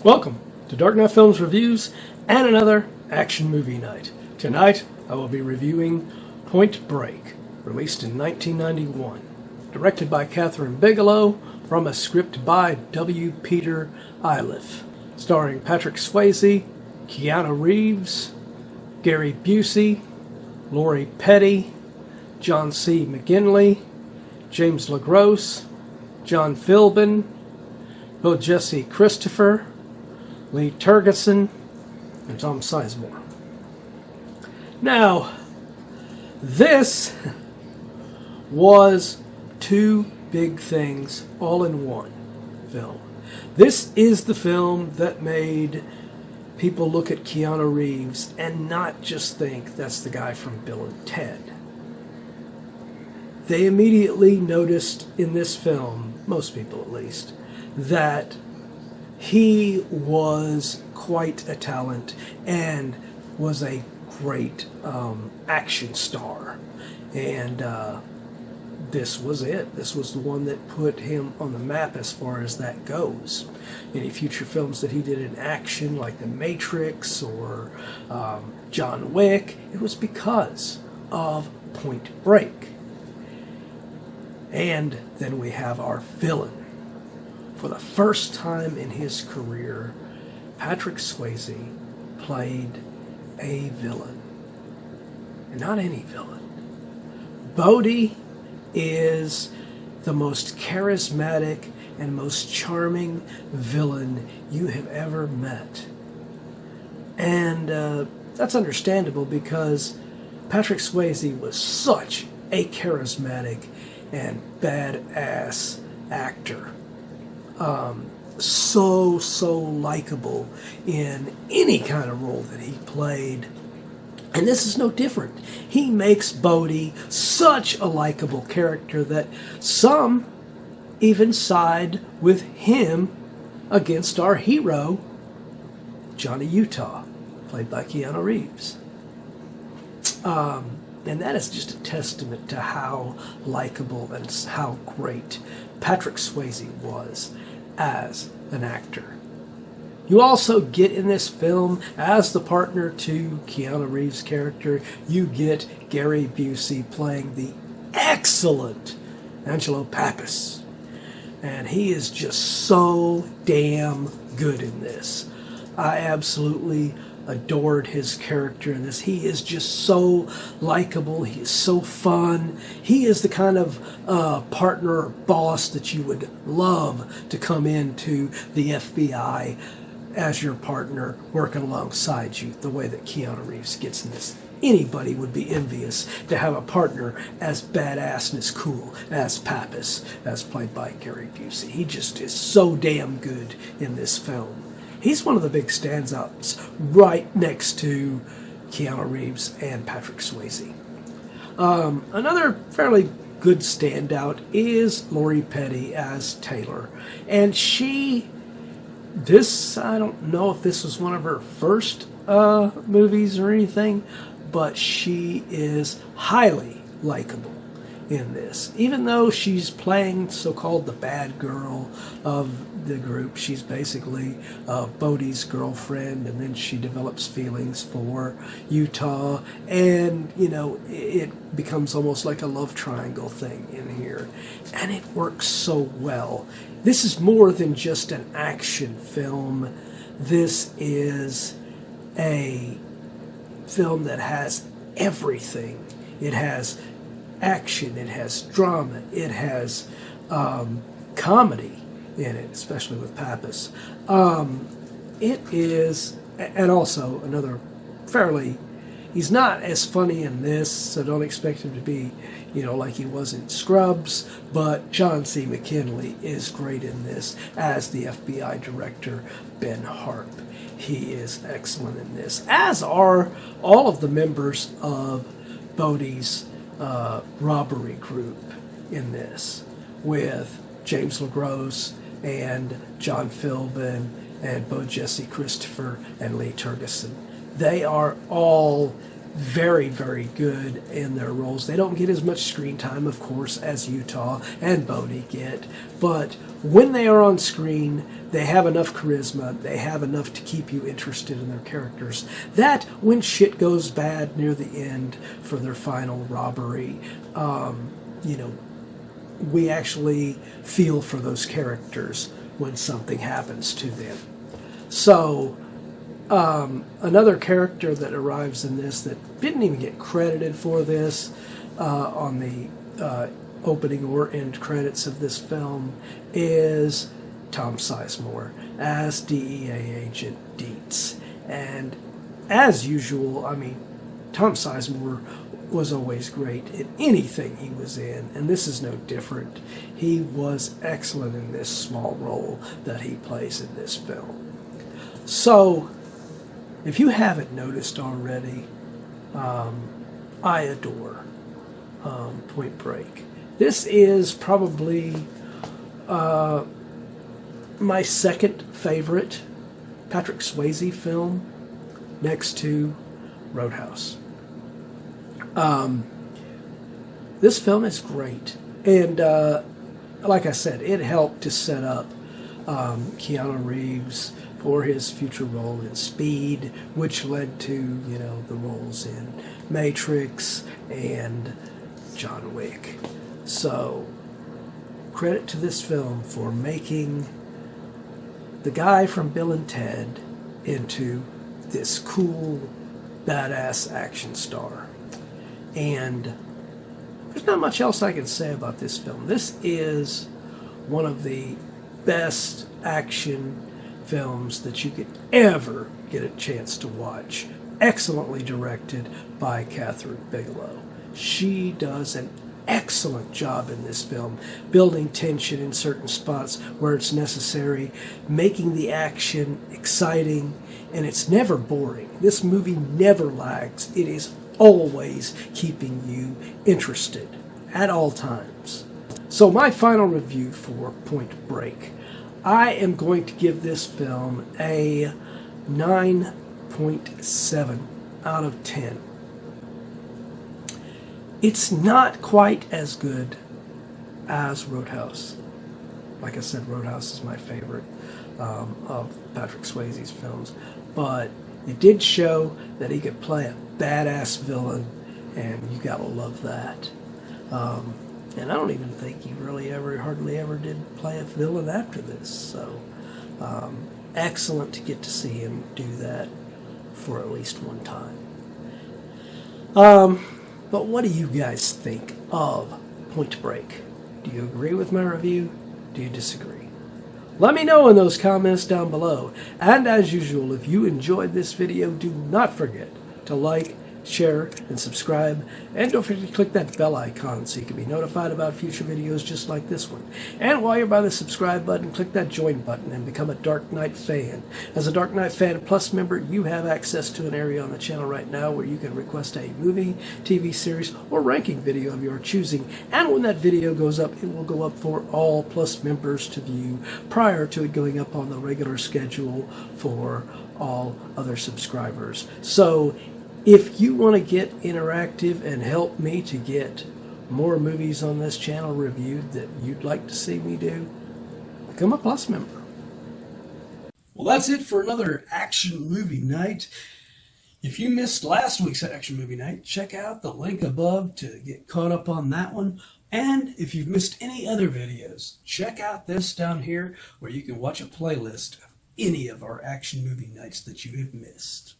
Welcome to Dark Knight Films Reviews and another action movie night. Tonight I will be reviewing Point Break, released in 1991. Directed by Katheryn Bigelow from a script by W. Peter Iliff. Starring Patrick Swayze, Keanu Reeves, Gary Busey, Lori Petty, John C. McGinley, James LeGros, John Philbin, Bojesse Christopher, Lee Tergesen, and Tom Sizemore. Now, this was two big things all in one film. This is the film that made people look at Keanu Reeves and not just think that's the guy from Bill and Ted. They immediately noticed in this film, most people at least, that he was quite a talent and was a great action star. And this was it. This was the one that put him on the map as far as that goes. Any future films that he did in action, like The Matrix or John Wick, it was because of Point Break. And then we have our villain. For the first time in his career, Patrick Swayze played a villain. And not any villain. Bodhi is the most charismatic and most charming villain you have ever met. And that's understandable because Patrick Swayze was such a charismatic and badass actor. So likable in any kind of role that he played. And this is no different. He makes Bodhi such a likable character that some even side with him against our hero, Johnny Utah, played by Keanu Reeves. And that is just a testament to how likable and how great Patrick Swayze was as an actor. You also get in this film, as the partner to Keanu Reeves' character, you get Gary Busey playing the excellent Angelo Pappas. And he is just so damn good in this. I absolutely adored his character in this. He is just so likable. He is so fun. He is the kind of partner or boss that you would love to come into the FBI as your partner, working alongside you, the way that Keanu Reeves gets in this. Anybody would be envious to have a partner as badass and as cool as Pappas, as played by Gary Busey. He just is so damn good in this film. He's one of the big standouts right next to Keanu Reeves and Patrick Swayze. Another fairly good standout is Lori Petty as Taylor. And I don't know if this was one of her first movies or anything, but she is highly likable in this. Even though she's playing so-called the bad girl of the group, she's basically Bodhi's girlfriend, and then she develops feelings for Utah, and it becomes almost like a love triangle thing in here, and it works so well. This is more than just an action film. This is a film that has everything. It has action, it has drama, it has comedy in it, especially with Pappas. It is, and also another he's not as funny in this, so don't expect him to be, like he was in Scrubs, but John C. McGinley is great in this as the FBI director, Ben Harp. He is excellent in this, as are all of the members of Bodhi's robbery group in this, with James LeGros and John Philbin and Bojesse Christopher and Lee Tergesen. They are all very, very good in their roles. They don't get as much screen time, of course, as Utah and Bodie get, but when they are on screen, they have enough charisma, they have enough to keep you interested in their characters, that when shit goes bad near the end for their final robbery, we actually feel for those characters when something happens to them. So, another character that arrives in this that didn't even get credited for this on the opening or end credits of this film is Tom Sizemore as DEA agent Dietz. And as usual, I mean, Tom Sizemore was always great in anything he was in, and this is no different. He was excellent in this small role that he plays in this film. So, if you haven't noticed already, I adore Point Break. This is probably my second favorite Patrick Swayze film, next to Roadhouse. This film is great, and like I said, it helped to set up Keanu Reeves for his future role in Speed, which led to, the roles in Matrix and John Wick. So, credit to this film for making the guy from Bill and Ted into this cool, badass action star. And there's not much else I can say about this film. This is one of the best action films that you could ever get a chance to watch. Excellently directed by Katheryn Bigelow. She does an excellent job in this film, building tension in certain spots where it's necessary, making the action exciting, and it's never boring. This movie never lags. It is always keeping you interested at all times. So my final review for Point Break. I am going to give this film a 9.7 out of 10. It's not quite as good as Roadhouse. Like I said, Roadhouse is my favorite of Patrick Swayze's films, but it did show that he could play a badass villain, and you gotta love that. And I don't even think he really hardly ever did play a villain after this. So, excellent to get to see him do that for at least one time. But what do you guys think of Point Break? Do you agree with my review? Do you disagree? Let me know in those comments down below. And as usual, if you enjoyed this video, do not forget to like, share, and subscribe. And don't forget to click that bell icon so you can be notified about future videos just like this one. And while you're by the subscribe button, click that join button and become a Dark Knight fan. As a Dark Knight Fan Plus member, you have access to an area on the channel right now where you can request a movie, TV series, or ranking video of your choosing. And when that video goes up, it will go up for all Plus members to view prior to it going up on the regular schedule for all other subscribers. So, if you want to get interactive and help me to get more movies on this channel reviewed that you'd like to see me do, become a Plus member. Well, that's it for another action movie night. If you missed last week's action movie night, check out the link above to get caught up on that one. And if you've missed any other videos, check out this down here where you can watch a playlist of any of our action movie nights that you have missed.